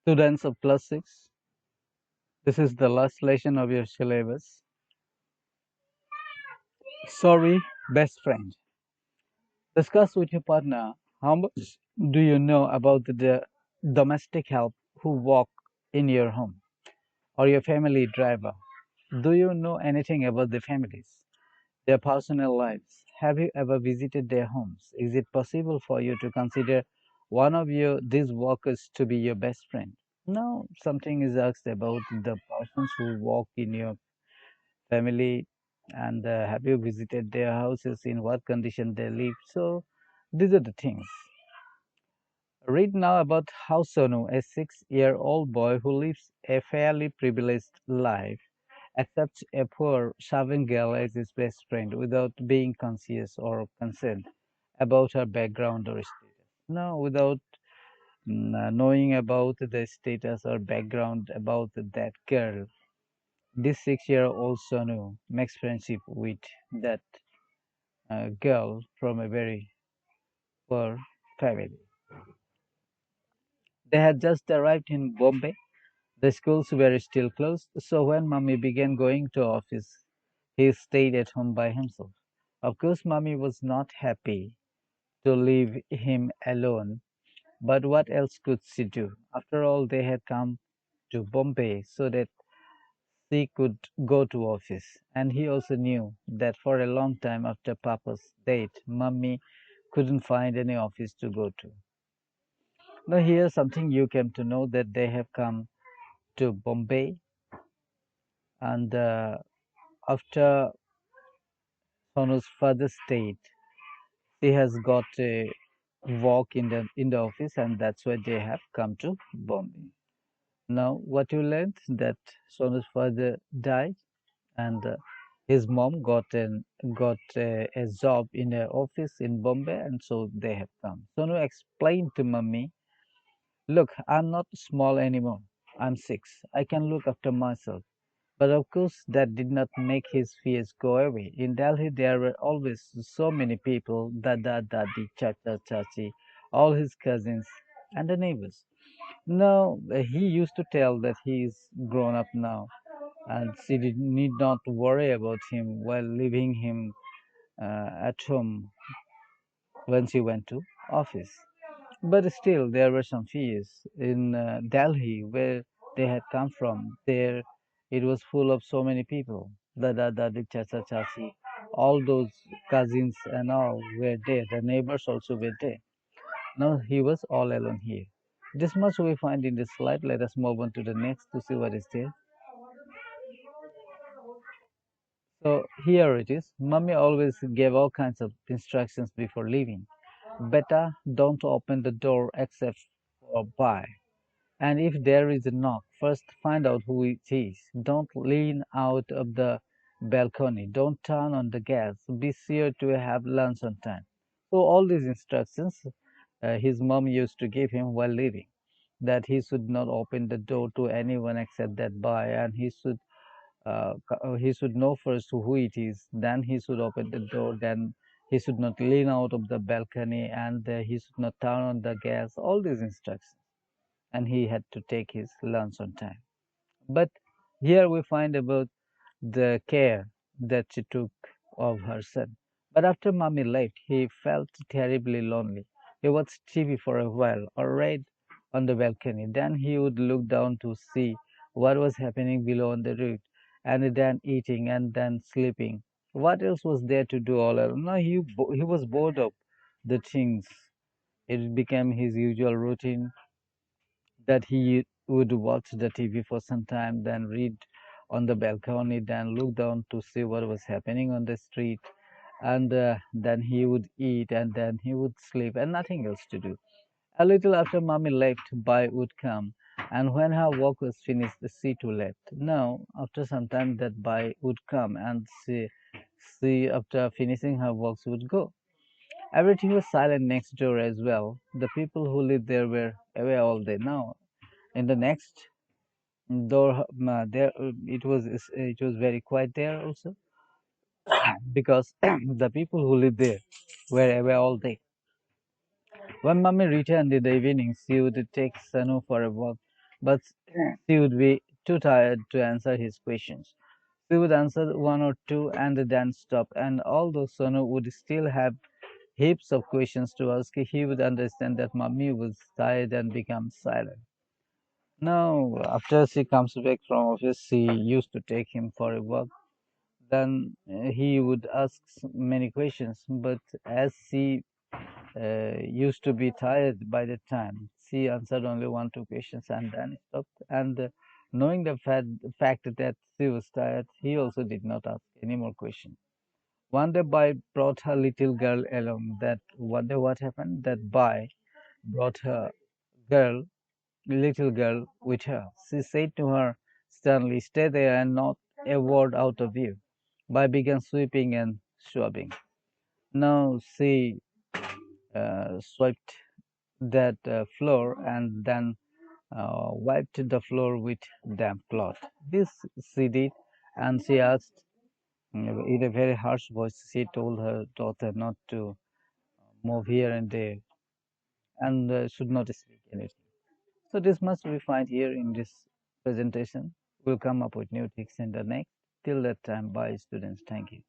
Students of class 6, this is the last lesson of your syllabus. Sorry, best friend. Discuss with your partner how much do you know about the domestic help who work in your home or your family driver. Do you know anything about the families, their personal lives? Have you ever visited their homes? Is it possible for you to consider one of these workers to be your best friend? Now, something is asked about the persons who work in your family, and have you visited their houses, in what condition they live. So these are the things. Read now about how Sonu, a 6-year-old boy who lives a fairly privileged life, accepts a poor serving girl as his best friend without being conscious or concerned about her background or status. No, without knowing about the status or background about that girl, this 6-year-old Sonu makes friendship with that girl from a very poor family. They had just arrived in Bombay. The schools were still closed, so when Mummy began going to office, he stayed at home by himself. Of course, Mummy was not happy to leave him alone, but what else could she do? After all, they had come to Bombay so that she could go to office, and he also knew that for a long time after Papa's death, Mummy couldn't find any office to go to. Now, here's something you came to know, that they have come to Bombay, and after Sonu's father stayed, he has got a work in the office, and that's why they have come to Bombay. Now, what you learned, that Sonu's father died, and his mom got a job in an office in Bombay, and so they have come. Sonu explained to Mummy, "Look, I'm not small anymore. I'm 6. I can look after myself." But of course, that did not make his fears go away. In Delhi, there were always so many people, Dada, Dadi, Chacha, Chachi, all his cousins, and the neighbors. Now, he used to tell that he is grown up now, and she need not worry about him while leaving him at home when she went to office. But still, there were some fears in Delhi where they had come from. There, it was full of so many people. Dada, Dadi, Chacha, Chachi, all those cousins and all were there. The neighbors also were there. Now he was all alone here. This much we find in this slide. Let us move on to the next to see what is there. So here it is. Mummy always gave all kinds of instructions before leaving. Beta, don't open the door except for buy. And if there is a knock, first find out who it is. Don't lean out of the balcony. Don't turn on the gas. Be sure to have lunch on time. So all these instructions his mom used to give him while leaving. That he should not open the door to anyone except that boy, and he should know first who it is. Then he should open the door. Then he should not lean out of the balcony, and he should not turn on the gas. All these instructions, and he had to take his lunch on time. But here we find about the care that she took of her son. But after Mommy left, he felt terribly lonely. He watched TV for a while or read on the balcony. Then he would look down to see what was happening below on the roof, and then eating and then sleeping. What else was there to do all alone? No, he was bored of the things. It became his usual routine that he would watch the TV for some time, then read on the balcony, then look down to see what was happening on the street, and then he would eat, and then he would sleep, and nothing else to do. A little after Mommy left, Bai would come, and when her work was finished, she too left. Now, after some time, that Bai would come, and she after finishing her works, would go. Everything was silent next door as well. The people who lived there were away all day. Now, in the next door, there it was very quiet there also, because the people who lived there were away all day. When Mummy returned in the evening, she would take Sanu for a walk. but she would be too tired to answer his questions. She would answer one or two and then stop, and although Sonu would still have heaps of questions to ask, he would understand that Mummy was tired and become silent. Now, after she comes back from office, she used to take him for a walk. Then he would ask many questions, but as she used to be tired by the time, she answered only one, two questions and then stopped. And knowing the fact that she was tired, he also did not ask any more questions. One day, Bai brought her little girl along. That one day, what happened? That Bai brought her girl, little girl, with her. She said to her sternly, "Stay there and not a word out of you." Bai began sweeping and swabbing. Now she swept that floor and then wiped the floor with damp cloth. This she did, and she asked, in a very harsh voice, she told her daughter not to move here and there and should not speak anything. So this much we find here in this presentation. We'll come up with new tricks in the next. Till that time, bye students. Thank you.